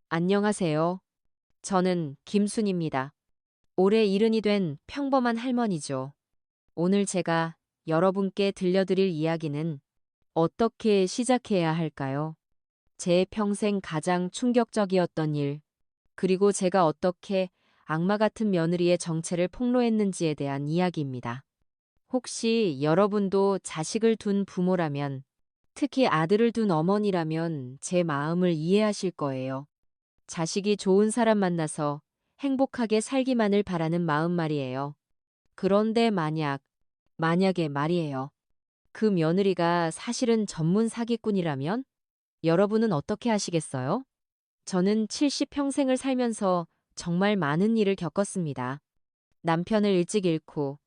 안녕하세요. 저는 김순입니다. 올해 70이 된 평범한 할머니죠. 오늘 제가 여러분께 들려드릴 이야기는 어떻게 시작해야 할까요? 제 평생 가장 충격적이었던 일, 그리고 제가 어떻게 악마 같은 며느리의 정체를 폭로했는지에 대한 이야기입니다. 혹시 여러분도 자식을 둔 부모라면, 특히 아들을 둔 어머니라면 제 마음을 이해하실 거예요. 자식이 좋은 사람 만나서 행복하게 살기만을 바라는 마음 말이에요. 그런데 만약에 말이에요. 그 며느리가 사실은 전문 사기꾼이라면 여러분은 어떻게 하시겠어요? 저는 70평생을 살면서 정말 많은 일을 겪었습니다. 남편을 일찍 잃고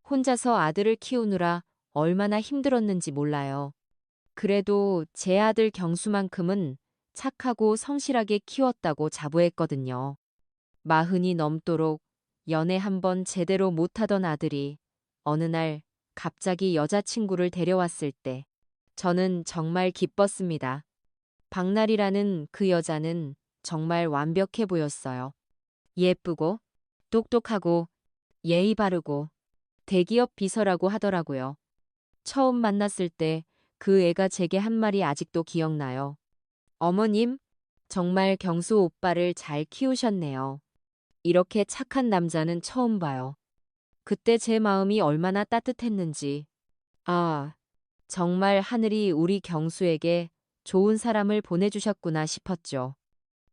혼자서 아들을 키우느라 얼마나 힘들었는지 몰라요. 그래도 제 아들 경수만큼은 착하고 성실하게 키웠다고 자부했거든요. 40이 넘도록 연애 한 번 제대로 못하던 아들이 어느 날 갑자기 여자친구를 데려왔을 때 저는 정말 기뻤습니다. 박날이라는 그 여자는 정말 완벽해 보였어요. 예쁘고 똑똑하고 예의 바르고 대기업 비서라고 하더라고요. 처음 만났을 때 그 애가 제게 한 말이 아직도 기억나요. 어머님, 정말 경수 오빠를 잘 키우셨네요. 이렇게 착한 남자는 처음 봐요. 그때 제 마음이 얼마나 따뜻했는지. 아, 정말 하늘이 우리 경수에게 좋은 사람을 보내주셨구나 싶었죠.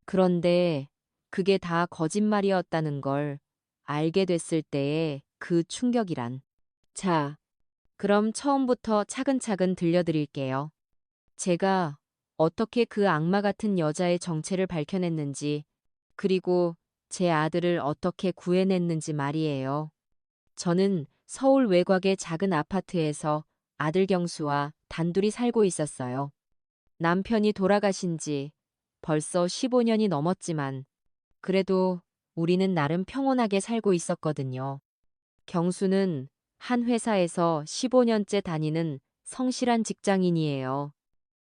그런데 그게 다 거짓말이었다는 걸 알게 됐을 때의 그 충격이란. 자, 그럼 처음부터 차근차근 들려드릴게요. 제가 어떻게 그 악마 같은 여자의 정체를 밝혀냈는지, 그리고 제 아들을 어떻게 구해냈는지 말이에요. 저는 서울 외곽의 작은 아파트에서 아들 경수와 단둘이 살고 있었어요. 남편이 돌아가신 지 벌써 15년이 넘었지만, 그래도 우리는 나름 평온하게 살고 있었거든요. 경수는 한 회사에서 15년째 다니는 성실한 직장인이에요.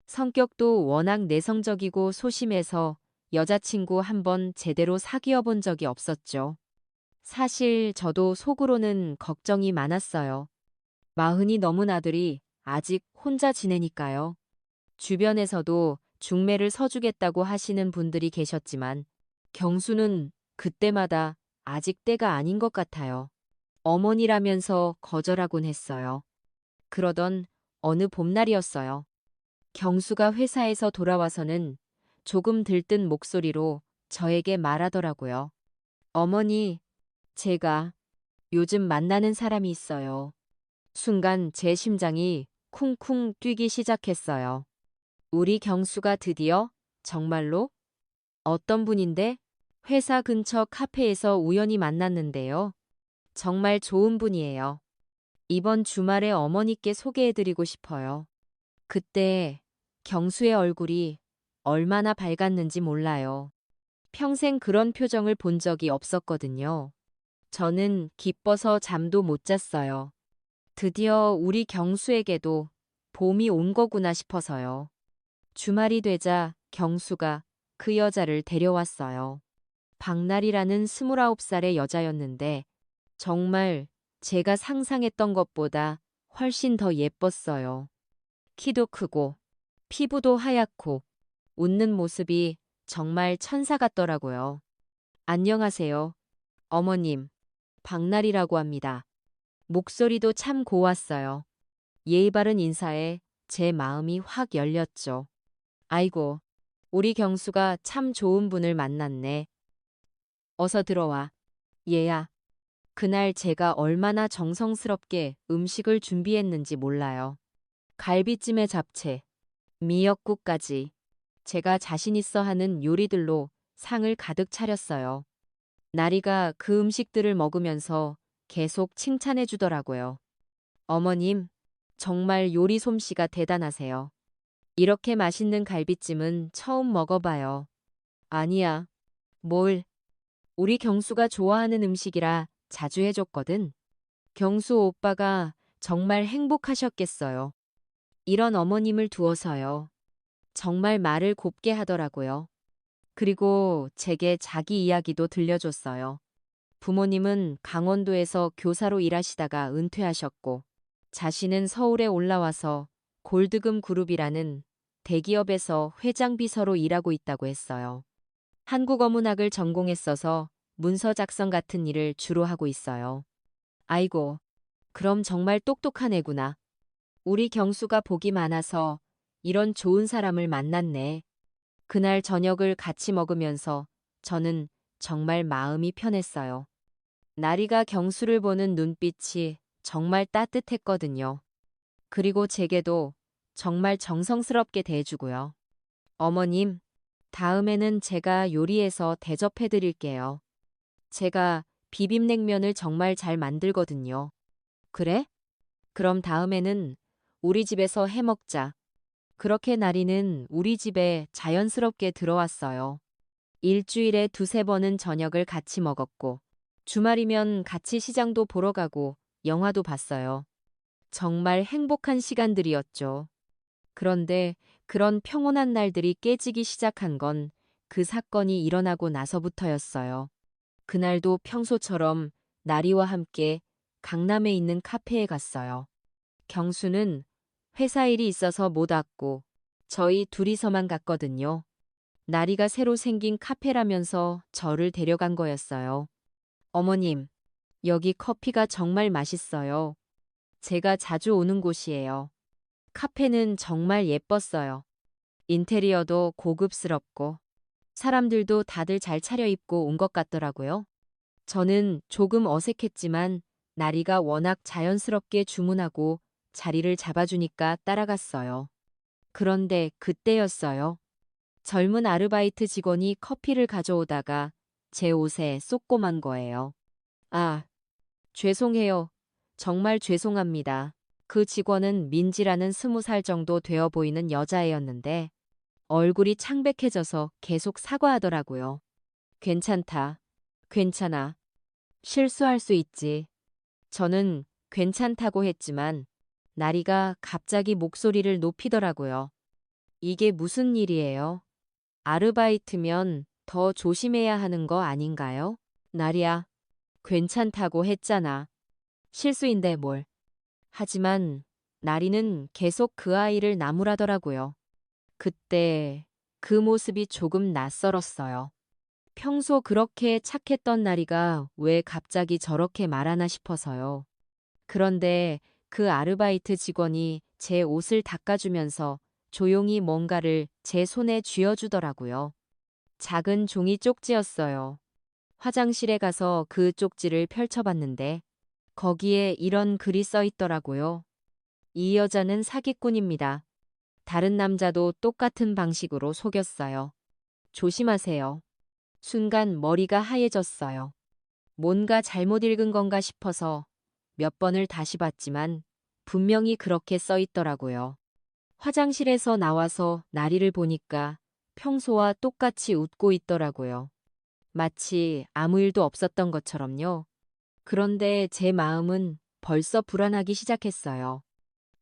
성격도 워낙 내성적이고 소심해서 여자친구 한 번 제대로 사귀어 본 적이 없었죠. 사실 저도 속으로는 걱정이 많았어요. 40이 넘은 아들이 아직 혼자 지내니까요. 주변에서도 중매를 서주겠다고 하시는 분들이 계셨지만 경수는 그때마다 아직 때가 아닌 것 같아요. 어머니라면서 거절하곤 했어요. 그러던 어느 봄날이었어요. 경수가 회사에서 돌아와서는 조금 들뜬 목소리로 저에게 말하더라고요. 어머니, 제가 요즘 만나는 사람이 있어요. 순간 제 심장이 쿵쿵 뛰기 시작했어요. 우리 경수가 드디어 정말로 어떤 분인데 회사 근처 카페에서 우연히 만났는데요. 정말 좋은 분이에요. 이번 주말에 어머니께 소개해드리고 싶어요. 그때 경수의 얼굴이 얼마나 밝았는지 몰라요. 평생 그런 표정을 본 적이 없었거든요. 저는 기뻐서 잠도 못 잤어요. 드디어 우리 경수에게도 봄이 온 거구나 싶어서요. 주말이 되자 경수가 그 여자를 데려왔어요. 박날이라는 29살의 여자였는데 정말 제가 상상했던 것보다 훨씬 더 예뻤어요. 키도 크고 피부도 하얗고 웃는 모습이 정말 천사 같더라고요. 안녕하세요. 어머님, 박날이라고 합니다. 목소리도 참 고왔어요. 예의 바른 인사에 제 마음이 확 열렸죠. 아이고, 우리 경수가 참 좋은 분을 만났네. 어서 들어와. 얘야, 그날 제가 얼마나 정성스럽게 음식을 준비했는지 몰라요. 갈비찜에 잡채, 미역국까지 제가 자신 있어 하는 요리들로 상을 가득 차렸어요. 나리가 그 음식들을 먹으면서 계속 칭찬해 주더라고요. 어머님, 정말 요리 솜씨가 대단하세요. 이렇게 맛있는 갈비찜은 처음 먹어봐요. 아니야. 뭘, 우리 경수가 좋아하는 음식이라 자주 해줬거든. 경수 오빠가 정말 행복하셨겠어요. 이런 어머님을 두어서요. 정말 말을 곱게 하더라고요. 그리고 제게 자기 이야기도 들려줬어요. 부모님은 강원도에서 교사로 일하시다가 은퇴하셨고, 자신은 서울에 올라와서 골드금 그룹이라는 대기업에서 회장 비서로 일하고 있다고 했어요. 한국어 문학을 전공했어서 문서 작성 같은 일을 주로 하고 있어요. 아이고, 그럼 정말 똑똑한 애구나. 우리 경수가 복이 많아서 이런 좋은 사람을 만났네. 그날 저녁을 같이 먹으면서 저는 정말 마음이 편했어요. 나리가 경수를 보는 눈빛이 정말 따뜻했거든요. 그리고 제게도 정말 정성스럽게 대해주고요. 어머님, 다음에는 제가 요리해서 대접해 드릴게요. 제가 비빔냉면을 정말 잘 만들거든요. 그래? 그럼 다음에는 우리 집에서 해 먹자. 그렇게 나리는 우리 집에 자연스럽게 들어왔어요. 일주일에 두세 번은 저녁을 같이 먹었고, 주말이면 같이 시장도 보러 가고 영화도 봤어요. 정말 행복한 시간들이었죠. 그런데 그런 평온한 날들이 깨지기 시작한 건 그 사건이 일어나고 나서부터였어요. 그날도 평소처럼 나리와 함께 강남에 있는 카페에 갔어요. 경수는 회사 일이 있어서 못 왔고 저희 둘이서만 갔거든요. 나리가 새로 생긴 카페라면서 저를 데려간 거였어요. 어머님, 여기 커피가 정말 맛있어요. 제가 자주 오는 곳이에요. 카페는 정말 예뻤어요. 인테리어도 고급스럽고 사람들도 다들 잘 차려입고 온 것 같더라고요. 저는 조금 어색했지만 나리가 워낙 자연스럽게 주문하고 자리를 잡아주니까 따라갔어요. 그런데 그때였어요. 젊은 아르바이트 직원이 커피를 가져오다가 제 옷에 쏟고 만 거예요. 아, 죄송해요. 정말 죄송합니다. 그 직원은 민지라는 20살 정도 되어 보이는 여자애였는데 얼굴이 창백해져서 계속 사과하더라고요. 괜찮다. 괜찮아. 실수할 수 있지. 저는 괜찮다고 했지만 나리가 갑자기 목소리를 높이더라고요. 이게 무슨 일이에요? 아르바이트면 더 조심해야 하는 거 아닌가요? 나리야, 괜찮다고 했잖아. 실수인데 뭘. 하지만 나리는 계속 그 아이를 나무라더라고요. 그때 그 모습이 조금 낯설었어요. 평소 그렇게 착했던 나리가 왜 갑자기 저렇게 말하나 싶어서요. 그런데 그 아르바이트 직원이 제 옷을 닦아주면서 조용히 뭔가를 제 손에 쥐어주더라고요. 작은 종이 쪽지였어요. 화장실에 가서 그 쪽지를 펼쳐봤는데 거기에 이런 글이 써 있더라고요. 이 여자는 사기꾼입니다. 다른 남자도 똑같은 방식으로 속였어요. 조심하세요. 순간 머리가 하얘졌어요. 뭔가 잘못 읽은 건가 싶어서 몇 번을 다시 봤지만 분명히 그렇게 써 있더라고요. 화장실에서 나와서 나리를 보니까 평소와 똑같이 웃고 있더라고요. 마치 아무 일도 없었던 것처럼요. 그런데 제 마음은 벌써 불안하기 시작했어요.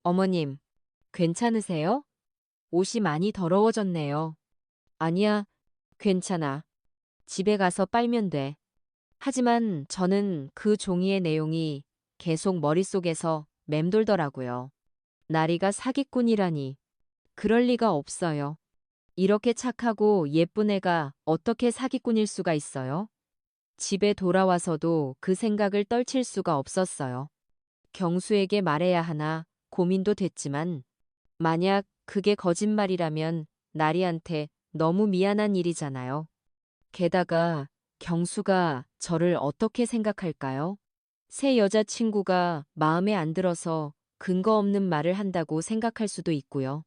어머님, 괜찮으세요? 옷이 많이 더러워졌네요. 아니야, 괜찮아. 집에 가서 빨면 돼. 하지만 저는 그 종이의 내용이 계속 머릿속에서 맴돌더라고요. 나리가 사기꾼이라니. 그럴 리가 없어요. 이렇게 착하고 예쁜 애가 어떻게 사기꾼일 수가 있어요? 집에 돌아와서도 그 생각을 떨칠 수가 없었어요. 경수에게 말해야 하나 고민도 됐지만 만약 그게 거짓말이라면 나리한테 너무 미안한 일이잖아요. 게다가 경수가 저를 어떻게 생각할까요? 새 여자친구가 마음에 안 들어서 근거 없는 말을 한다고 생각할 수도 있고요.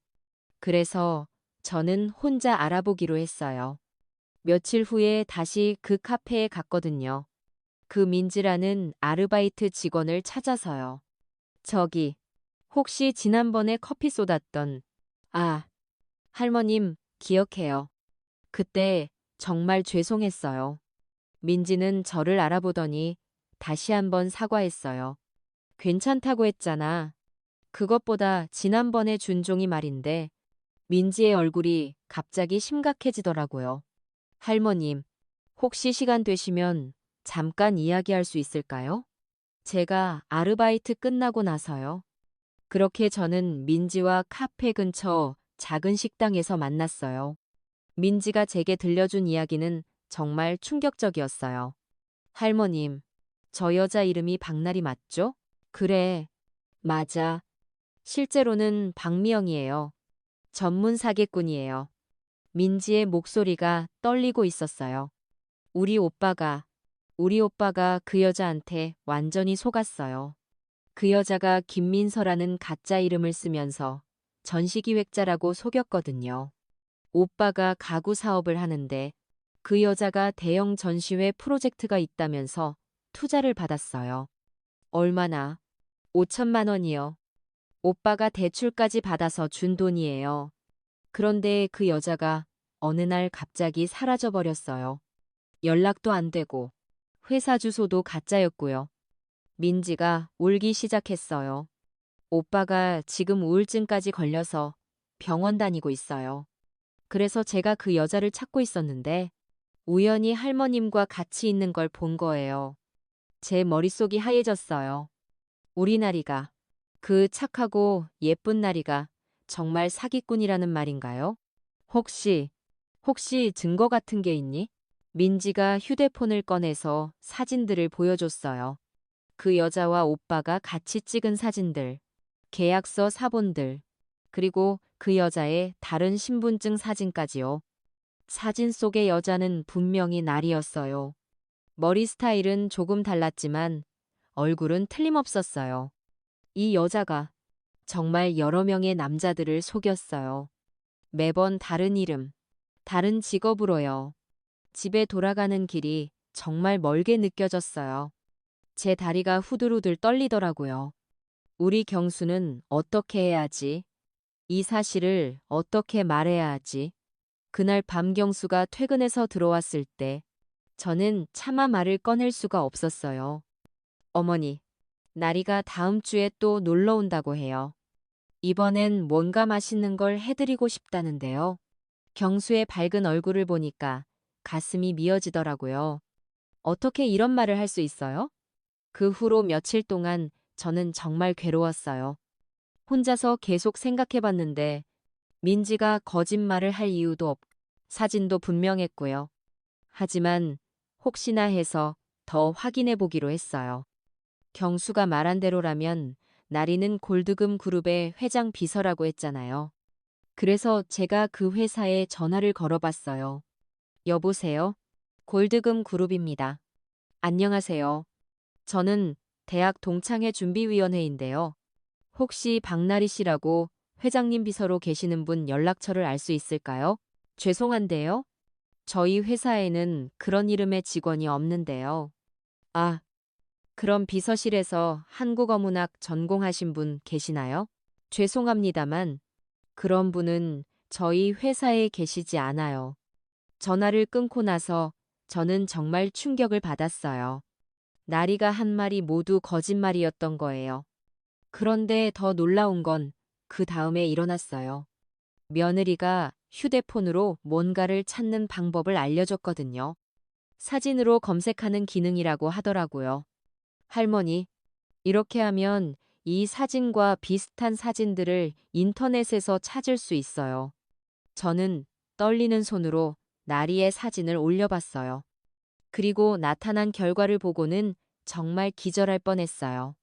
그래서 저는 혼자 알아보기로 했어요. 며칠 후에 다시 그 카페에 갔거든요. 그 민지라는 아르바이트 직원을 찾아서요. 저기, 혹시 지난번에 커피 쏟았던, 아, 할머님, 기억해요. 그때 정말 죄송했어요. 민지는 저를 알아보더니 다시 한번 사과했어요. 괜찮다고 했잖아. 그것보다 지난번에 준 종이 말인데 민지의 얼굴이 갑자기 심각해지더라고요. 할머님, 혹시 시간 되시면 잠깐 이야기할 수 있을까요? 제가 아르바이트 끝나고 나서요. 그렇게 저는 민지와 카페 근처 작은 식당에서 만났어요. 민지가 제게 들려준 이야기는 정말 충격적이었어요. 할머님, 저 여자 이름이 박나리 맞죠? 그래, 맞아. 실제로는 박미영이에요. 전문 사기꾼이에요. 민지의 목소리가 떨리고 있었어요. 우리 오빠가, 우리 오빠가 그 여자한테 완전히 속았어요. 그 여자가 김민서라는 가짜 이름을 쓰면서 전시기획자라고 속였거든요. 오빠가 가구 사업을 하는데 그 여자가 대형 전시회 프로젝트가 있다면서 투자를 받았어요. 얼마나? 5천만 원이요. 오빠가 대출까지 받아서 준 돈이에요. 그런데 그 여자가 어느 날 갑자기 사라져 버렸어요. 연락도 안 되고 회사 주소도 가짜였고요. 민지가 울기 시작했어요. 오빠가 지금 우울증까지 걸려서 병원 다니고 있어요. 그래서 제가 그 여자를 찾고 있었는데 우연히 할머님과 같이 있는 걸 본 거예요. 제 머릿속이 하얘졌어요. 우리 나리가, 그 착하고 예쁜 나리가 정말 사기꾼이라는 말인가요? 혹시 증거 같은 게 있니? 민지가 휴대폰을 꺼내서 사진들을 보여줬어요. 그 여자와 오빠가 같이 찍은 사진들, 계약서 사본들, 그리고 그 여자의 다른 신분증 사진까지요. 사진 속의 여자는 분명히 나리였어요. 머리 스타일은 조금 달랐지만 얼굴은 틀림없었어요. 이 여자가 정말 여러 명의 남자들을 속였어요. 매번 다른 이름, 다른 직업으로요. 집에 돌아가는 길이 정말 멀게 느껴졌어요. 제 다리가 후들후들 떨리더라고요. 우리 경수는 어떻게 해야지? 이 사실을 어떻게 말해야 하지? 그날 밤 경수가 퇴근해서 들어왔을 때 저는 차마 말을 꺼낼 수가 없었어요. 어머니, 나리가 다음 주에 또 놀러 온다고 해요. 이번엔 뭔가 맛있는 걸 해드리고 싶다는데요. 경수의 밝은 얼굴을 보니까 가슴이 미어지더라고요. 어떻게 이런 말을 할 수 있어요? 그 후로 며칠 동안 저는 정말 괴로웠어요. 혼자서 계속 생각해봤는데 민지가 거짓말을 할 이유도 없고 사진도 분명했고요. 하지만 혹시나 해서 더 확인해 보기로 했어요. 경수가 말한 대로라면 나리는 골드금 그룹의 회장 비서라고 했잖아요. 그래서 제가 그 회사에 전화를 걸어봤어요. 여보세요? 골드금 그룹입니다. 안녕하세요. 저는 대학 동창회 준비위원회인데요. 혹시 박나리 씨라고 회장님 비서로 계시는 분 연락처를 알 수 있을까요? 죄송한데요. 저희 회사에는 그런 이름의 직원이 없는데요. 아, 그럼 비서실에서 한국어문학 전공하신 분 계시나요? 죄송합니다만 그런 분은 저희 회사에 계시지 않아요. 전화를 끊고 나서 저는 정말 충격을 받았어요. 나리가 한 말이 모두 거짓말이었던 거예요. 그런데 더 놀라운 건 그 다음에 일어났어요. 며느리가 휴대폰으로 뭔가를 찾는 방법을 알려줬거든요. 사진으로 검색하는 기능이라고 하더라고요. 할머니, 이렇게 하면 이 사진과 비슷한 사진들을 인터넷에서 찾을 수 있어요. 저는 떨리는 손으로 나리의 사진을 올려봤어요. 그리고 나타난 결과를 보고는 정말 기절할 뻔했어요.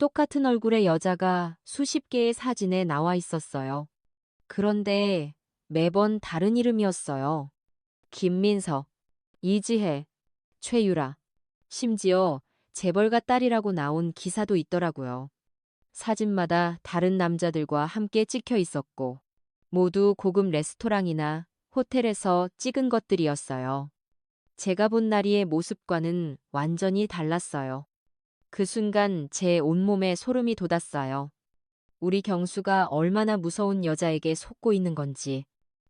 똑같은 얼굴의 여자가 수십 개의 사진에 나와 있었어요. 그런데 매번 다른 이름이었어요. 김민서, 이지혜, 최유라, 심지어 재벌가 딸이라고 나온 기사도 있더라고요. 사진마다 다른 남자들과 함께 찍혀 있었고 모두 고급 레스토랑이나 호텔에서 찍은 것들이었어요. 제가 본 나리의 모습과는 완전히 달랐어요. 그 순간 제 온몸에 소름이 돋았어요. 우리 경수가 얼마나 무서운 여자에게 속고 있는 건지,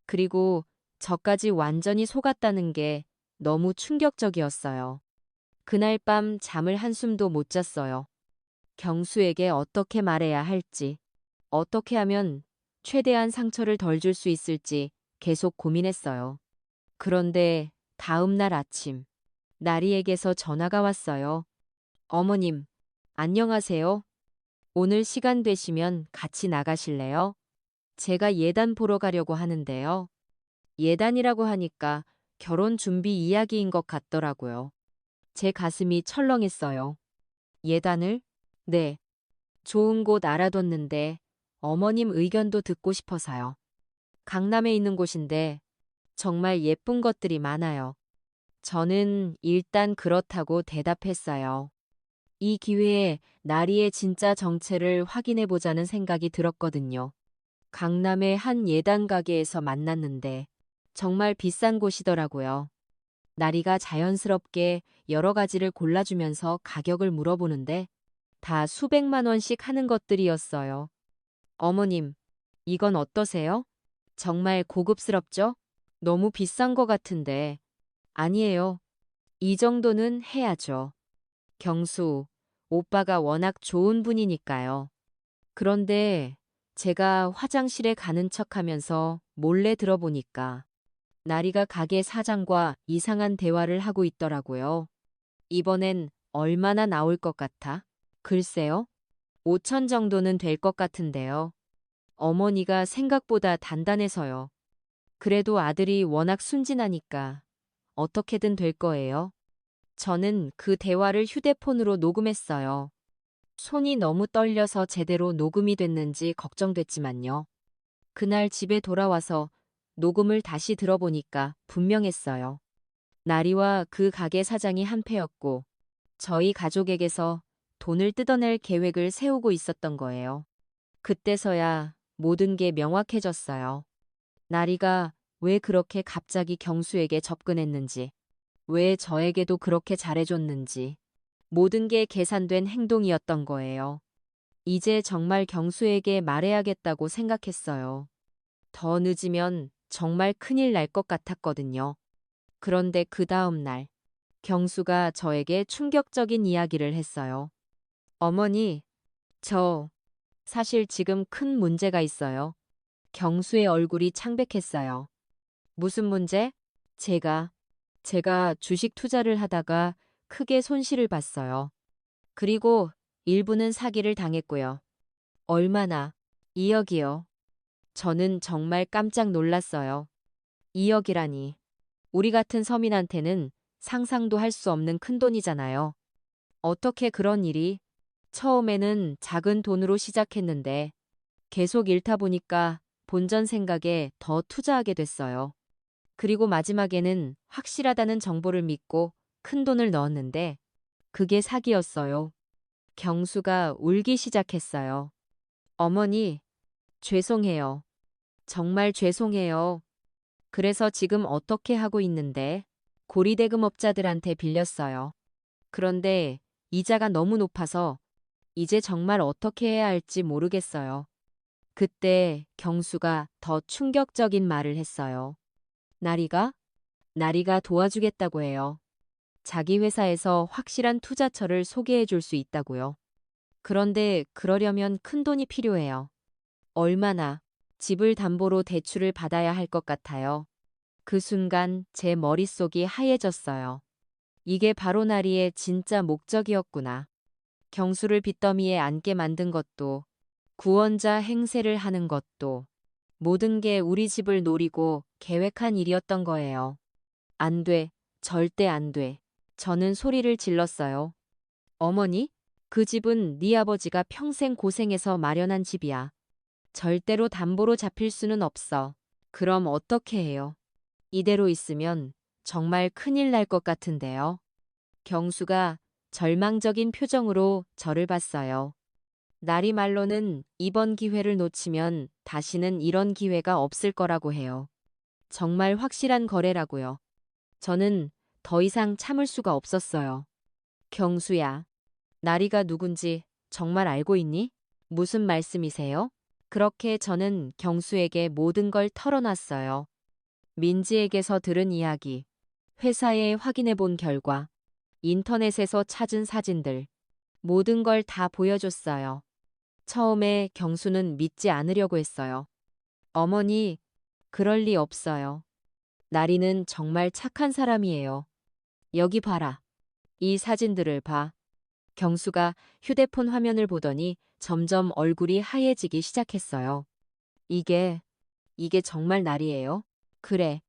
그리고 저까지 완전히 속았다는 게 너무 충격적이었어요. 그날 밤 잠을 한숨도 못 잤어요. 경수에게 어떻게 말해야 할지, 어떻게 하면 최대한 상처를 덜 줄 수 있을지 계속 고민했어요. 그런데 다음 날 아침, 나리에게서 전화가 왔어요. 어머님, 안녕하세요. 오늘 시간 되시면 같이 나가실래요? 제가 예단 보러 가려고 하는데요. 예단이라고 하니까 결혼 준비 이야기인 것 같더라고요. 제 가슴이 철렁했어요. 예단을? 네. 좋은 곳 알아뒀는데 어머님 의견도 듣고 싶어서요. 강남에 있는 곳인데 정말 예쁜 것들이 많아요. 저는 일단 그렇다고 대답했어요. 이 기회에 나리의 진짜 정체를 확인해 보자는 생각이 들었거든요. 강남의 한 예단 가게에서 만났는데 정말 비싼 곳이더라고요. 나리가 자연스럽게 여러 가지를 골라주면서 가격을 물어보는데 다 수백만 원씩 하는 것들이었어요. 어머님, 이건 어떠세요? 정말 고급스럽죠? 너무 비싼 것 같은데. 아니에요. 이 정도는 해야죠. 경수, 오빠가 워낙 좋은 분이니까요. 그런데 제가 화장실에 가는 척하면서 몰래 들어보니까 나리가 가게 사장과 이상한 대화를 하고 있더라고요. 이번엔 얼마나 나올 것 같아? 글쎄요. 5천 정도는 될 것 같은데요. 어머니가 생각보다 단단해서요. 그래도 아들이 워낙 순진하니까 어떻게든 될 거예요. 저는 그 대화를 휴대폰으로 녹음했어요. 손이 너무 떨려서 제대로 녹음이 됐는지 걱정됐지만요. 그날 집에 돌아와서 녹음을 다시 들어보니까 분명했어요. 나리와 그 가게 사장이 한패였고 저희 가족에게서 돈을 뜯어낼 계획을 세우고 있었던 거예요. 그때서야 모든 게 명확해졌어요. 나리가 왜 그렇게 갑자기 경수에게 접근했는지, 왜 저에게도 그렇게 잘해줬는지, 모든 게 계산된 행동이었던 거예요. 이제 정말 경수에게 말해야겠다고 생각했어요. 더 늦으면 정말 큰일 날 것 같았거든요. 그런데 그 다음 날, 경수가 저에게 충격적인 이야기를 했어요. 어머니, 저 사실 지금 큰 문제가 있어요. 경수의 얼굴이 창백했어요. 무슨 문제? 제가, 제가 주식 투자를 하다가 크게 손실을 봤어요. 그리고 일부는 사기를 당했고요. 얼마나? 2억이요. 저는 정말 깜짝 놀랐어요. 2억이라니. 우리 같은 서민한테는 상상도 할 수 없는 큰돈이잖아요. 어떻게 그런 일이? 처음에는 작은 돈으로 시작했는데 계속 잃다 보니까 본전 생각에 더 투자하게 됐어요. 그리고 마지막에는 확실하다는 정보를 믿고 큰돈을 넣었는데 그게 사기였어요. 경수가 울기 시작했어요. 어머니, 죄송해요. 정말 죄송해요. 그래서 지금 어떻게 하고 있는데 고리대금업자들한테 빌렸어요. 그런데 이자가 너무 높아서 이제 정말 어떻게 해야 할지 모르겠어요. 그때 경수가 더 충격적인 말을 했어요. 나리가? 나리가 도와주겠다고 해요. 자기 회사에서 확실한 투자처를 소개해 줄 수 있다고요. 그런데 그러려면 큰 돈이 필요해요. 얼마나? 집을 담보로 대출을 받아야 할 것 같아요. 그 순간 제 머릿속이 하얘졌어요. 이게 바로 나리의 진짜 목적이었구나. 경수를 빚더미에 앉게 만든 것도, 구원자 행세를 하는 것도, 모든 게 우리 집을 노리고 계획한 일이었던 거예요. 안 돼. 절대 안 돼. 저는 소리를 질렀어요. 어머니? 그 집은 네 아버지가 평생 고생해서 마련한 집이야. 절대로 담보로 잡힐 수는 없어. 그럼 어떻게 해요? 이대로 있으면 정말 큰일 날 것 같은데요. 경수가 절망적인 표정으로 저를 봤어요. 나리 말로는 이번 기회를 놓치면 다시는 이런 기회가 없을 거라고 해요. 정말 확실한 거래라고요. 저는 더 이상 참을 수가 없었어요. 경수야, 나리가 누군지 정말 알고 있니? 무슨 말씀이세요? 그렇게 저는 경수에게 모든 걸 털어놨어요. 민지에게서 들은 이야기, 회사에 확인해 본 결과, 인터넷에서 찾은 사진들, 모든 걸 다 보여줬어요. 처음에 경수는 믿지 않으려고 했어요. 어머니, 그럴 리 없어요. 나리는 정말 착한 사람이에요. 여기 봐라. 이 사진들을 봐. 경수가 휴대폰 화면을 보더니 점점 얼굴이 하얘지기 시작했어요. 이게, 이게 정말 나리예요? 그래.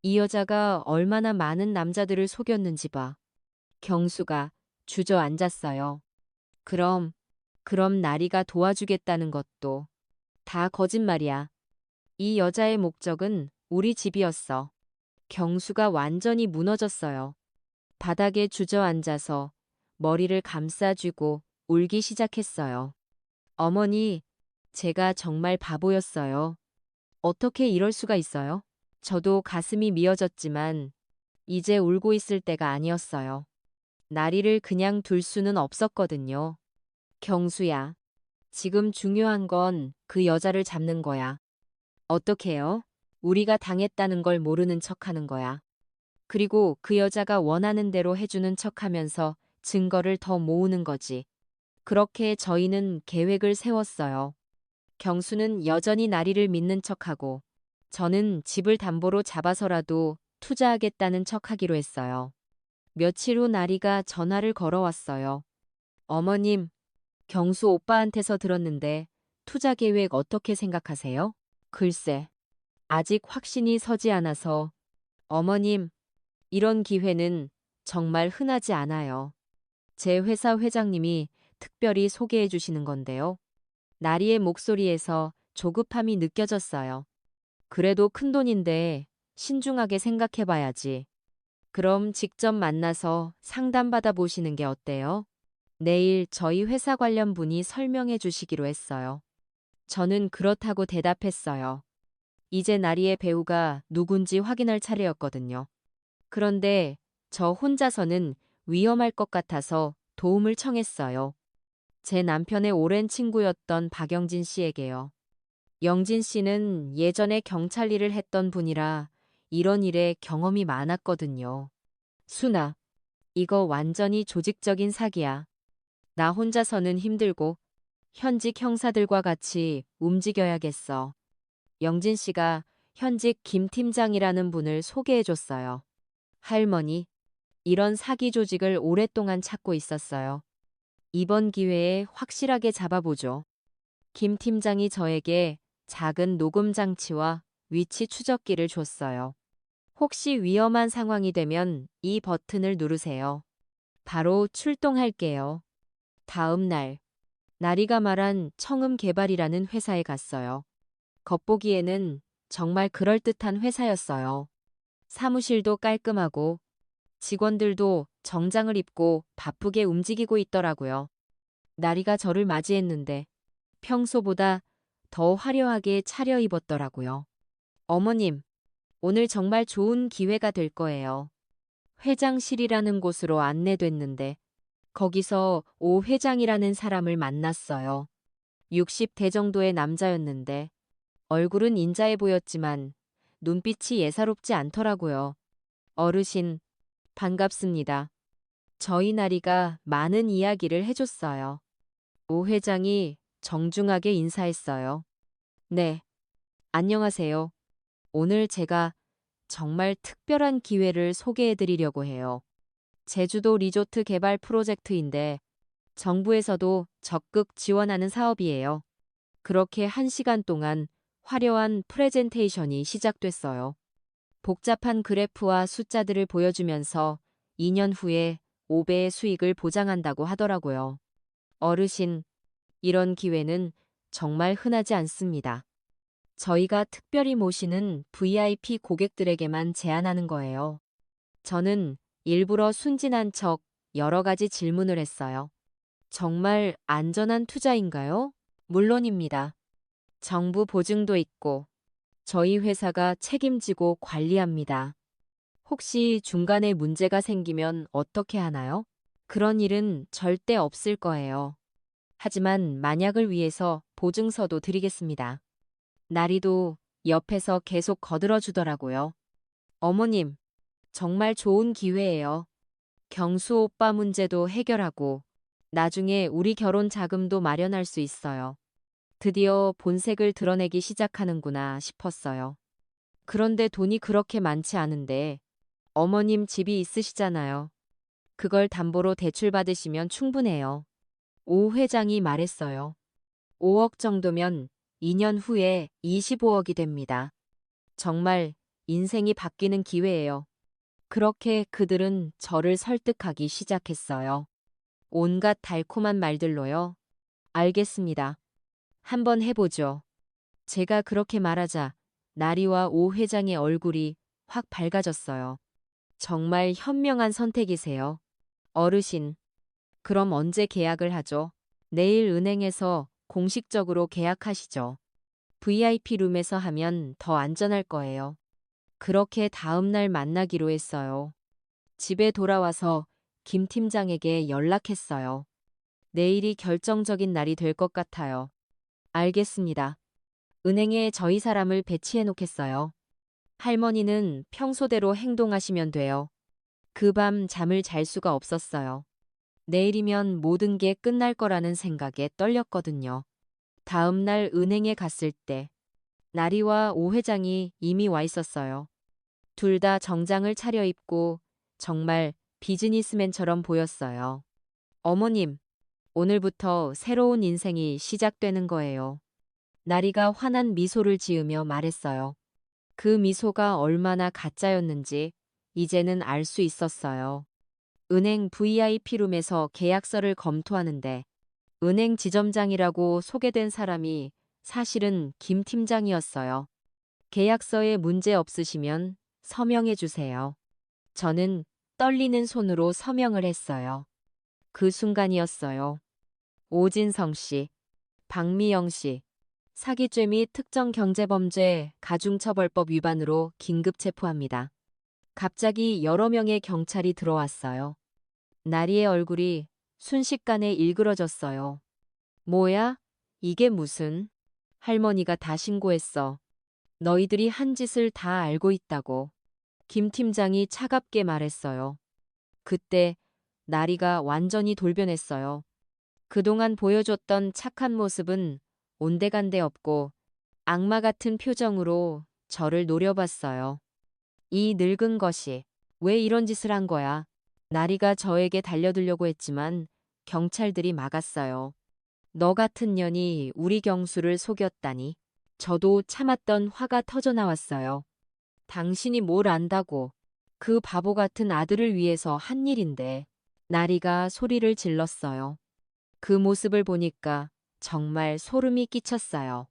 이 여자가 얼마나 많은 남자들을 속였는지 봐. 경수가 주저앉았어요. 그럼, 그럼 나리가 도와주겠다는 것도 다 거짓말이야. 이 여자의 목적은 우리 집이었어. 경수가 완전히 무너졌어요. 바닥에 주저앉아서 머리를 감싸쥐고 울기 시작했어요. 어머니, 제가 정말 바보였어요. 어떻게 이럴 수가 있어요? 저도 가슴이 미어졌지만 이제 울고 있을 때가 아니었어요. 나리를 그냥 둘 수는 없었거든요. 경수야, 지금 중요한 건 그 여자를 잡는 거야. 어떻게요? 우리가 당했다는 걸 모르는 척하는 거야. 그리고 그 여자가 원하는 대로 해주는 척하면서 증거를 더 모으는 거지. 그렇게 저희는 계획을 세웠어요. 경수는 여전히 나리를 믿는 척하고 저는 집을 담보로 잡아서라도 투자하겠다는 척하기로 했어요. 며칠 후 나리가 전화를 걸어왔어요. 어머님, 경수 오빠한테서 들었는데 투자 계획 어떻게 생각하세요? 글쎄, 아직 확신이 서지 않아서. 어머님, 이런 기회는 정말 흔하지 않아요. 제 회사 회장님이 특별히 소개해 주시는 건데요. 나리의 목소리에서 조급함이 느껴졌어요. 그래도 큰돈인데 신중하게 생각해 봐야지. 그럼 직접 만나서 상담받아 보시는 게 어때요? 내일 저희 회사 관련 분이 설명해 주시기로 했어요. 저는 그렇다고 대답했어요. 이제 나리의 배우가 누군지 확인할 차례였거든요. 그런데 저 혼자서는 위험할 것 같아서 도움을 청했어요. 제 남편의 오랜 친구였던 박영진 씨에게요. 영진 씨는 예전에 경찰 일을 했던 분이라 이런 일에 경험이 많았거든요. 순아, 이거 완전히 조직적인 사기야. 나 혼자서는 힘들고 현직 형사들과 같이 움직여야겠어. 영진 씨가 현직 김 팀장이라는 분을 소개해 줬어요. 할머니, 이런 사기 조직을 오랫동안 찾고 있었어요. 이번 기회에 확실하게 잡아보죠. 김 팀장이 저에게 작은 녹음 장치와 위치 추적기를 줬어요. 혹시 위험한 상황이 되면 이 버튼을 누르세요. 바로 출동할게요. 다음 날, 나리가 말한 청음 개발이라는 회사에 갔어요. 겉보기에는 정말 그럴듯한 회사였어요. 사무실도 깔끔하고 직원들도 정장을 입고 바쁘게 움직이고 있더라고요. 나리가 저를 맞이했는데 평소보다 더 화려하게 차려입었더라고요. 어머님, 오늘 정말 좋은 기회가 될 거예요. 회장실이라는 곳으로 안내됐는데 거기서 오 회장이라는 사람을 만났어요. 60대 정도의 남자였는데 얼굴은 인자해 보였지만 눈빛이 예사롭지 않더라고요. 어르신, 반갑습니다. 저희 나리가 많은 이야기를 해줬어요. 오 회장이 정중하게 인사했어요. 네, 안녕하세요. 오늘 제가 정말 특별한 기회를 소개해 드리려고 해요. 제주도 리조트 개발 프로젝트인데 정부에서도 적극 지원하는 사업이에요. 그렇게 1시간 동안 화려한 프레젠테이션이 시작됐어요. 복잡한 그래프와 숫자들을 보여주면서 2년 후에 5배의 수익을 보장한다고 하더라고요. 어르신, 이런 기회는 정말 흔하지 않습니다. 저희가 특별히 모시는 VIP 고객들에게만 제안하는 거예요. 저는 일부러 순진한 척 여러 가지 질문을 했어요. 정말 안전한 투자인가요? 물론입니다. 정부 보증도 있고 저희 회사가 책임지고 관리합니다. 혹시 중간에 문제가 생기면 어떻게 하나요? 그런 일은 절대 없을 거예요. 하지만 만약을 위해서 보증서도 드리겠습니다. 나리도 옆에서 계속 거들어주더라고요. 어머님, 정말 좋은 기회예요. 경수 오빠 문제도 해결하고 나중에 우리 결혼 자금도 마련할 수 있어요. 드디어 본색을 드러내기 시작하는구나 싶었어요. 그런데 돈이 그렇게 많지 않은데 어머님 집이 있으시잖아요. 그걸 담보로 대출 받으시면 충분해요. 오 회장이 말했어요. 5억 정도면 2년 후에 25억이 됩니다. 정말 인생이 바뀌는 기회예요. 그렇게 그들은 저를 설득하기 시작했어요. 온갖 달콤한 말들로요. 알겠습니다. 한번 해보죠. 제가 그렇게 말하자 나리와 오 회장의 얼굴이 확 밝아졌어요. 정말 현명한 선택이세요. 어르신, 그럼 언제 계약을 하죠? 내일 은행에서 공식적으로 계약하시죠. VIP 룸에서 하면 더 안전할 거예요. 그렇게 다음날 만나기로 했어요. 집에 돌아와서 김 팀장에게 연락했어요. 내일이 결정적인 날이 될 것 같아요. 알겠습니다. 은행에 저희 사람을 배치해 놓겠어요. 할머니는 평소대로 행동하시면 돼요. 그 밤 잠을 잘 수가 없었어요. 내일이면 모든 게 끝날 거라는 생각에 떨렸거든요. 다음 날 은행에 갔을 때 나리와 오 회장이 이미 와 있었어요. 둘 다 정장을 차려입고 정말 비즈니스맨처럼 보였어요. 어머님, 오늘부터 새로운 인생이 시작되는 거예요. 나리가 환한 미소를 지으며 말했어요. 그 미소가 얼마나 가짜였는지 이제는 알 수 있었어요. 은행 VIP 룸에서 계약서를 검토하는데 은행 지점장이라고 소개된 사람이 사실은 김 팀장이었어요. 계약서에 문제 없으시면 서명해 주세요. 저는 떨리는 손으로 서명을 했어요. 그 순간이었어요. 오진성 씨, 박미영 씨, 사기죄 및 특정 경제범죄 가중처벌법 위반으로 긴급 체포합니다. 갑자기 여러 명의 경찰이 들어왔어요. 나리의 얼굴이 순식간에 일그러졌어요. 뭐야? 이게 무슨? 할머니가 다 신고했어. 너희들이 한 짓을 다 알고 있다고. 김 팀장이 차갑게 말했어요. 그때 나리가 완전히 돌변했어요. 그동안 보여줬던 착한 모습은 온데간데 없고 악마 같은 표정으로 저를 노려봤어요. 이 늙은 것이 왜 이런 짓을 한 거야? 나리가 저에게 달려들려고 했지만 경찰들이 막았어요. 너 같은 년이 우리 경수를 속였다니. 저도 참았던 화가 터져나왔어요. 당신이 뭘 안다고. 그 바보 같은 아들을 위해서 한 일인데. 나리가 소리를 질렀어요. 그 모습을 보니까 정말 소름이 끼쳤어요.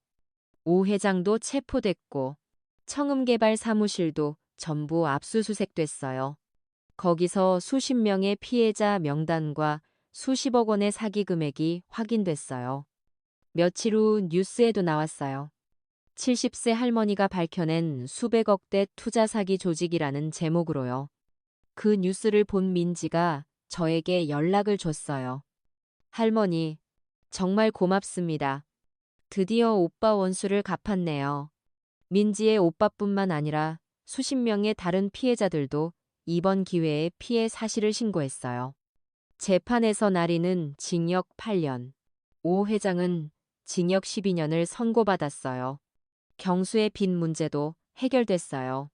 오 회장도 체포됐고 청음개발 사무실도 전부 압수수색됐어요. 거기서 수십 명의 피해자 명단과 수십억 원의 사기 금액이 확인됐어요. 며칠 후 뉴스에도 나왔어요. 70세 할머니가 밝혀낸 수백억대 투자 사기 조직이라는 제목으로요. 그 뉴스를 본 민지가 저에게 연락을 줬어요. 할머니, 정말 고맙습니다. 드디어 오빠 원수를 갚았네요. 민지의 오빠뿐만 아니라 수십 명의 다른 피해자들도 이번 기회에 피해 사실을 신고했어요. 재판에서 나리는 징역 8년, 오 회장은 징역 12년을 선고받았어요. 경수의 빚 문제도 해결됐어요.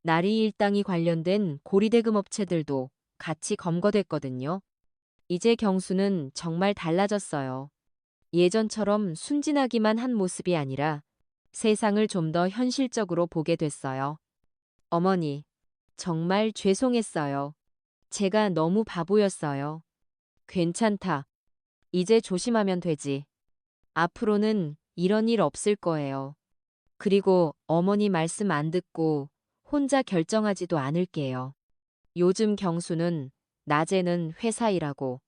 나리 일당이 관련된 고리대금 업체들도 같이 검거됐거든요. 이제 경수는 정말 달라졌어요. 예전처럼 순진하기만 한 모습이 아니라 세상을 좀 더 현실적으로 보게 됐어요. 어머니, 정말 죄송했어요. 제가 너무 바보였어요. 괜찮다. 이제 조심하면 되지. 앞으로는 이런 일 없을 거예요. 그리고 어머니 말씀 안 듣고 혼자 결정하지도 않을게요. 요즘 경수는 낮에는 회사 일하고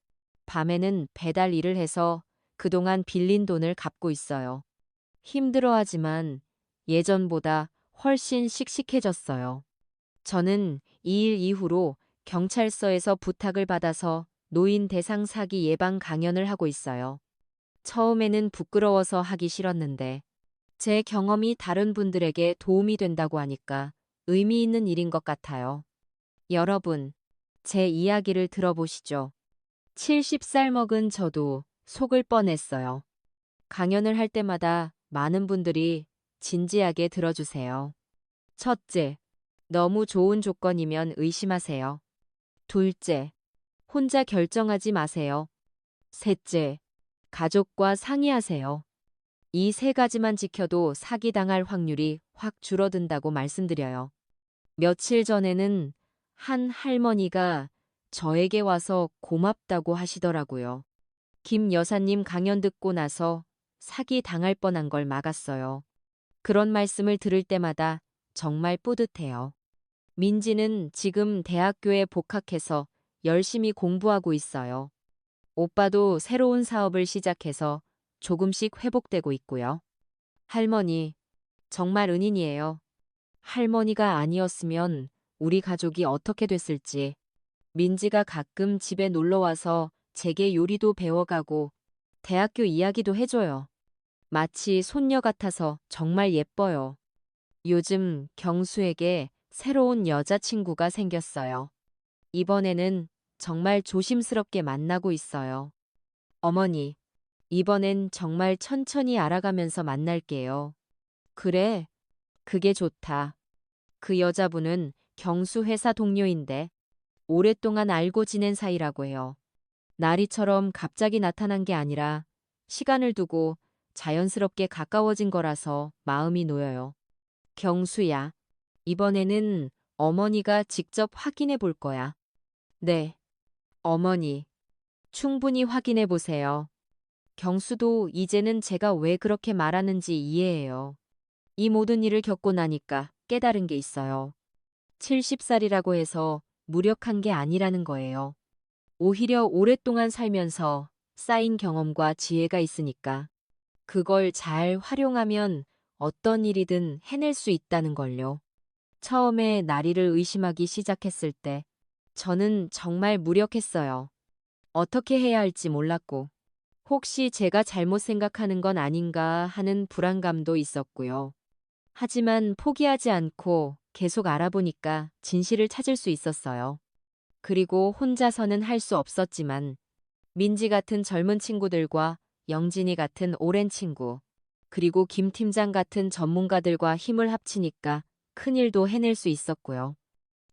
밤에는 배달 일을 해서 그동안 빌린 돈을 갚고 있어요. 힘들어하지만 예전보다 훨씬 씩씩해졌어요. 저는 이 일 이후로 경찰서에서 부탁을 받아서 노인 대상 사기 예방 강연을 하고 있어요. 처음에는 부끄러워서 하기 싫었는데 제 경험이 다른 분들에게 도움이 된다고 하니까 의미 있는 일인 것 같아요. 여러분, 제 이야기를 들어보시죠. 70살 먹은 저도 속을 뻔했어요. 강연을 할 때마다 많은 분들이 진지하게 들어주세요. 첫째, 너무 좋은 조건이면 의심하세요. 둘째, 혼자 결정하지 마세요. 셋째, 가족과 상의하세요. 이 세 가지만 지켜도 사기당할 확률이 확 줄어든다고 말씀드려요. 며칠 전에는 한 할머니가 저에게 와서 고맙다고 하시더라고요. 김 여사님 강연 듣고 나서 사기 당할 뻔한 걸 막았어요. 그런 말씀을 들을 때마다 정말 뿌듯해요. 민지는 지금 대학교에 복학해서 열심히 공부하고 있어요. 오빠도 새로운 사업을 시작해서 조금씩 회복되고 있고요. 할머니, 정말 은인이에요. 할머니가 아니었으면 우리 가족이 어떻게 됐을지. 민지가 가끔 집에 놀러 와서 제게 요리도 배워가고 대학교 이야기도 해줘요. 마치 손녀 같아서 정말 예뻐요. 요즘 경수에게 새로운 여자친구가 생겼어요. 이번에는 정말 조심스럽게 만나고 있어요. 어머니, 이번엔 정말 천천히 알아가면서 만날게요. 그래, 그게 좋다. 그 여자분은 경수 회사 동료인데 오랫동안 알고 지낸 사이라고 해요. 나리처럼 갑자기 나타난 게 아니라 시간을 두고 자연스럽게 가까워진 거라서 마음이 놓여요. 경수야, 이번에는 어머니가 직접 확인해 볼 거야. 네, 어머니, 충분히 확인해 보세요. 경수도 이제는 제가 왜 그렇게 말하는지 이해해요. 이 모든 일을 겪고 나니까 깨달은 게 있어요. 70살이라고 해서 무력한 게 아니라는 거예요. 오히려 오랫동안 살면서 쌓인 경험과 지혜가 있으니까 그걸 잘 활용하면 어떤 일이든 해낼 수 있다는 걸요. 처음에 나리를 의심하기 시작했을 때 저는 정말 무력했어요. 어떻게 해야 할지 몰랐고 혹시 제가 잘못 생각하는 건 아닌가 하는 불안감도 있었고요. 하지만 포기하지 않고 계속 알아보니까 진실을 찾을 수 있었어요. 그리고 혼자서는 할 수 없었지만 민지 같은 젊은 친구들과 영진이 같은 오랜 친구, 그리고 김 팀장 같은 전문가들과 힘을 합치니까 큰일도 해낼 수 있었고요.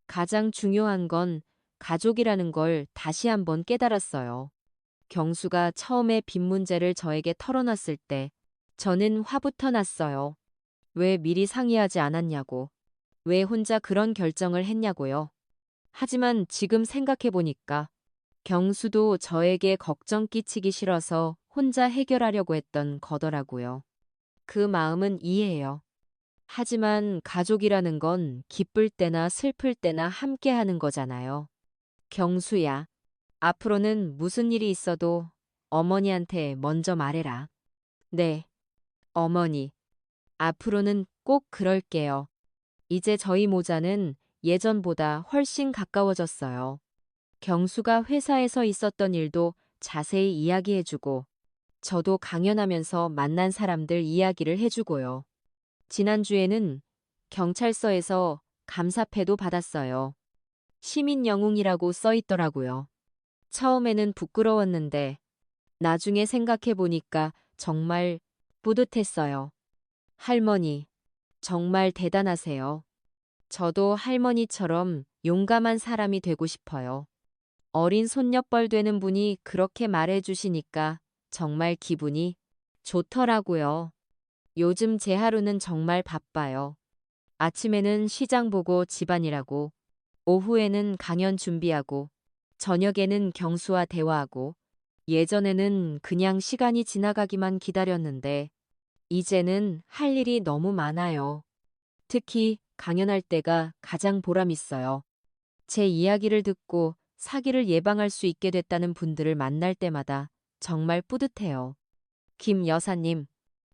가장 중요한 건 가족이라는 걸 다시 한번 깨달았어요. 경수가 처음에 빚 문제를 저에게 털어놨을 때 저는 화부터 났어요. 왜 미리 상의하지 않았냐고. 왜 혼자 그런 결정을 했냐고요. 하지만 지금 생각해보니까 경수도 저에게 걱정 끼치기 싫어서 혼자 해결하려고 했던 거더라고요. 그 마음은 이해해요. 하지만 가족이라는 건 기쁠 때나 슬플 때나 함께 하는 거잖아요. 경수야, 앞으로는 무슨 일이 있어도 어머니한테 먼저 말해라. 네, 어머니. 앞으로는 꼭 그럴게요. 이제 저희 모자는 예전보다 훨씬 가까워졌어요. 경수가 회사에서 있었던 일도 자세히 이야기해주고, 저도 강연하면서 만난 사람들 이야기를 해주고요. 지난주에는 경찰서에서 감사패도 받았어요. 시민 영웅이라고 써 있더라고요. 처음에는 부끄러웠는데, 나중에 생각해보니까 정말 뿌듯했어요. 할머니, 정말 대단하세요. 저도 할머니처럼 용감한 사람이 되고 싶어요. 어린 손녀뻘 되는 분이 그렇게 말해주시니까 정말 기분이 좋더라고요. 요즘 제 하루는 정말 바빠요. 아침에는 시장 보고 집안일하고, 오후에는 강연 준비하고, 저녁에는 경수와 대화하고, 예전에는 그냥 시간이 지나가기만 기다렸는데, 이제는 할 일이 너무 많아요. 특히 강연할 때가 가장 보람 있어요. 제 이야기를 듣고 사기를 예방할 수 있게 됐다는 분들을 만날 때마다 정말 뿌듯해요. 김 여사님,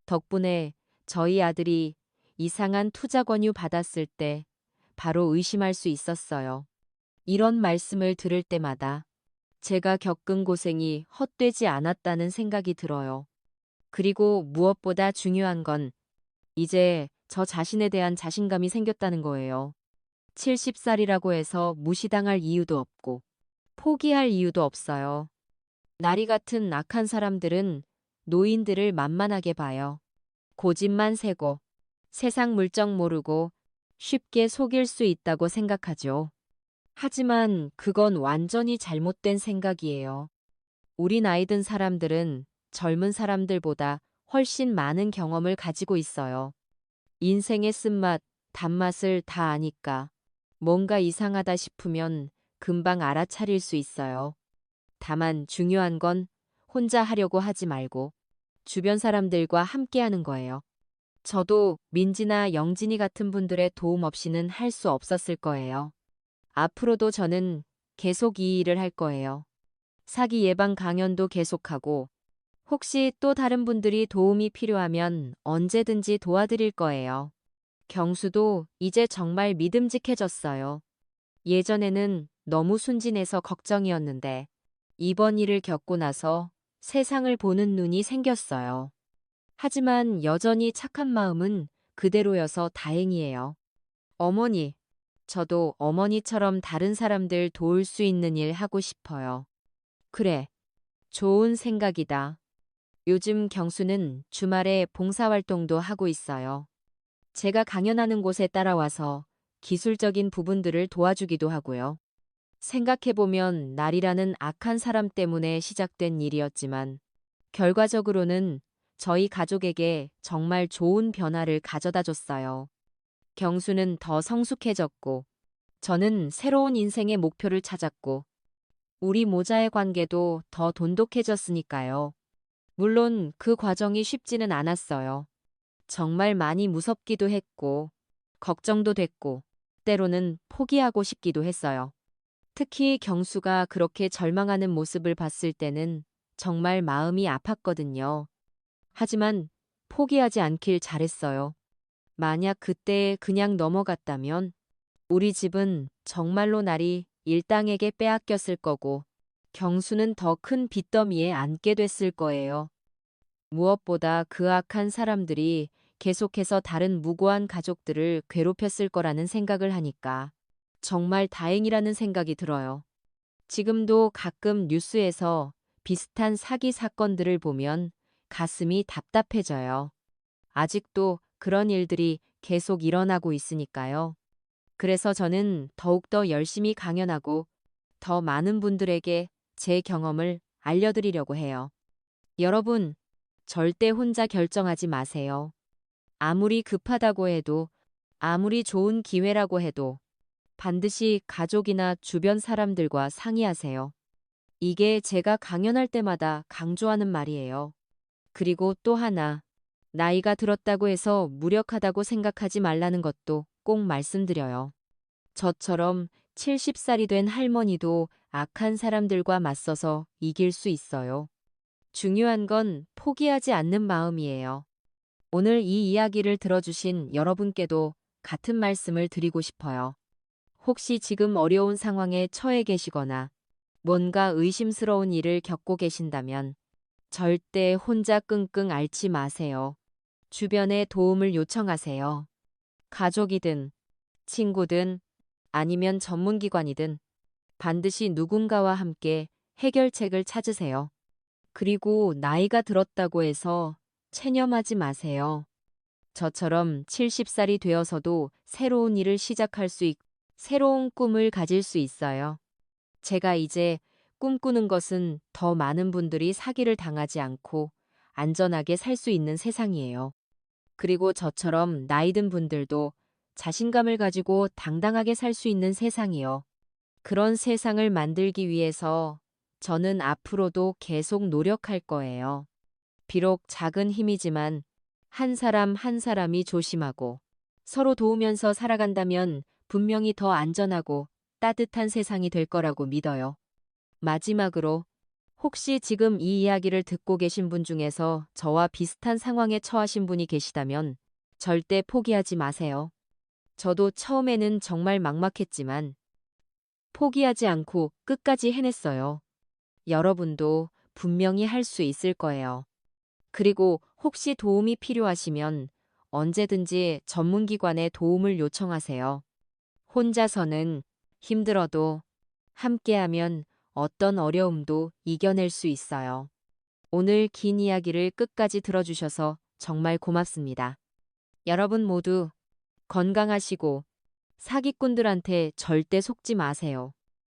덕분에 저희 아들이 이상한 투자 권유 받았을 때 바로 의심할 수 있었어요. 이런 말씀을 들을 때마다 제가 겪은 고생이 헛되지 않았다는 생각이 들어요. 그리고 무엇보다 중요한 건 이제 저 자신에 대한 자신감이 생겼다는 거예요. 70살이라고 해서 무시당할 이유도 없고 포기할 이유도 없어요. 나리 같은 악한 사람들은 노인들을 만만하게 봐요. 고집만 세고 세상 물정 모르고 쉽게 속일 수 있다고 생각하죠. 하지만 그건 완전히 잘못된 생각이에요. 우리 나이 든 사람들은 젊은 사람들보다 훨씬 많은 경험을 가지고 있어요. 인생의 쓴맛, 단맛을 다 아니까 뭔가 이상하다 싶으면 금방 알아차릴 수 있어요. 다만 중요한 건 혼자 하려고 하지 말고 주변 사람들과 함께 하는 거예요. 저도 민지나 영진이 같은 분들의 도움 없이는 할 수 없었을 거예요. 앞으로도 저는 계속 이 일을 할 거예요. 사기 예방 강연도 계속하고 혹시 또 다른 분들이 도움이 필요하면 언제든지 도와드릴 거예요. 경수도 이제 정말 믿음직해졌어요. 예전에는 너무 순진해서 걱정이었는데 이번 일을 겪고 나서 세상을 보는 눈이 생겼어요. 하지만 여전히 착한 마음은 그대로여서 다행이에요. 어머니, 저도 어머니처럼 다른 사람들 도울 수 있는 일 하고 싶어요. 그래, 좋은 생각이다. 요즘 경수는 주말에 봉사활동도 하고 있어요. 제가 강연하는 곳에 따라와서 기술적인 부분들을 도와주기도 하고요. 생각해보면 날이라는 악한 사람 때문에 시작된 일이었지만 결과적으로는 저희 가족에게 정말 좋은 변화를 가져다 줬어요. 경수는 더 성숙해졌고 저는 새로운 인생의 목표를 찾았고 우리 모자의 관계도 더 돈독해졌으니까요. 물론 그 과정이 쉽지는 않았어요. 정말 많이 무섭기도 했고 걱정도 됐고 때로는 포기하고 싶기도 했어요. 특히 경수가 그렇게 절망하는 모습을 봤을 때는 정말 마음이 아팠거든요. 하지만 포기하지 않길 잘했어요. 만약 그때 그냥 넘어갔다면 우리 집은 정말로 날이 일당에게 빼앗겼을 거고 경수는 더 큰 빚더미에 앉게 됐을 거예요. 무엇보다 그 악한 사람들이 계속해서 다른 무고한 가족들을 괴롭혔을 거라는 생각을 하니까 정말 다행이라는 생각이 들어요. 지금도 가끔 뉴스에서 비슷한 사기 사건들을 보면 가슴이 답답해져요. 아직도 그런 일들이 계속 일어나고 있으니까요. 그래서 저는 더욱더 열심히 강연하고 더 많은 분들에게 제 경험을 알려드리려고 해요. 여러분, 절대 혼자 결정하지 마세요. 아무리 급하다고 해도, 아무리 좋은 기회라고 해도 반드시 가족이나 주변 사람들과 상의하세요. 이게 제가 강연할 때마다 강조하는 말이에요. 그리고 또 하나, 나이가 들었다고 해서 무력하다고 생각하지 말라는 것도 꼭 말씀드려요. 저처럼 70살이 된 할머니도 악한 사람들과 맞서서 이길 수 있어요. 중요한 건 포기하지 않는 마음이에요. 오늘 이 이야기를 들어주신 여러분께도 같은 말씀을 드리고 싶어요. 혹시 지금 어려운 상황에 처해 계시거나 뭔가 의심스러운 일을 겪고 계신다면 절대 혼자 끙끙 앓지 마세요. 주변에 도움을 요청하세요. 가족이든 친구든 아니면 전문기관이든 반드시 누군가와 함께 해결책을 찾으세요. 그리고 나이가 들었다고 해서 체념하지 마세요. 저처럼 70살이 되어서도 새로운 일을 시작할 수 있고 새로운 꿈을 가질 수 있어요. 제가 이제 꿈꾸는 것은 더 많은 분들이 사기를 당하지 않고 안전하게 살 수 있는 세상이에요. 그리고 저처럼 나이 든 분들도 자신감을 가지고 당당하게 살 수 있는 세상이요. 그런 세상을 만들기 위해서 저는 앞으로도 계속 노력할 거예요. 비록 작은 힘이지만 한 사람 한 사람이 조심하고 서로 도우면서 살아간다면 분명히 더 안전하고 따뜻한 세상이 될 거라고 믿어요. 마지막으로 혹시 지금 이 이야기를 듣고 계신 분 중에서 저와 비슷한 상황에 처하신 분이 계시다면 절대 포기하지 마세요. 저도 처음에는 정말 막막했지만 포기하지 않고 끝까지 해냈어요. 여러분도 분명히 할 수 있을 거예요. 그리고 혹시 도움이 필요하시면 언제든지 전문기관에 도움을 요청하세요. 혼자서는 힘들어도 함께하면 어떤 어려움도 이겨낼 수 있어요. 오늘 긴 이야기를 끝까지 들어주셔서 정말 고맙습니다. 여러분 모두 건강하시고 사기꾼들한테 절대 속지 마세요.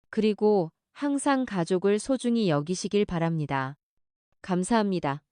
그리고 항상 가족을 소중히 여기시길 바랍니다. 감사합니다.